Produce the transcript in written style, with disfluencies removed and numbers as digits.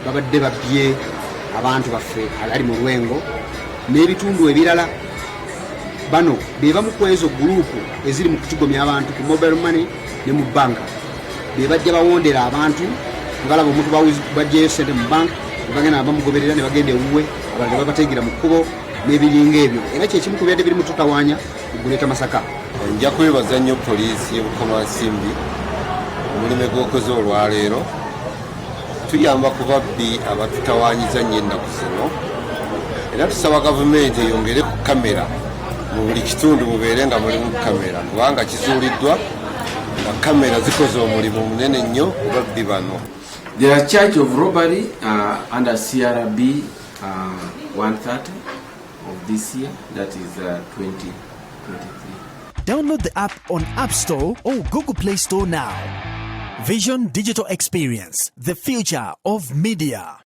babadde babbye abantu baffe abali mu lwengo n'ebitundu ebirala. Bano be bamu ku ezo guruupu eziri mu kutigomya abantu ku mobile money ne mu banka. Be bajja bawondera abantu ngalaba omuntu bajjayo sente mu banka bagenda bamugoberera ne bagenda ewuwe abalala babateegera mu kkubo n'ebiringa ebyo. Era kyekimu ku byadde birimu tutawaanya okuleeta Masaka. Nja kwebaza nnyo poliisi y'e Bukomansimbi omulimu gw'okoze olwaleero. Tuyamba ku babbi abatutawaanyiza nnyo ennaku zino. Era tusaba gavumenti eyongere ku kamera mu buli kitundu mubeere nga mulimu kamera kubanga kizuuliddwa nga kamera zikoze omulimu munene nnyo ku babbi bano. There are charge of robbery under CRB 130 of this year, that is 2023. Download the app on App Store or Google Play Store now. Vision Digital Experience, the future of media.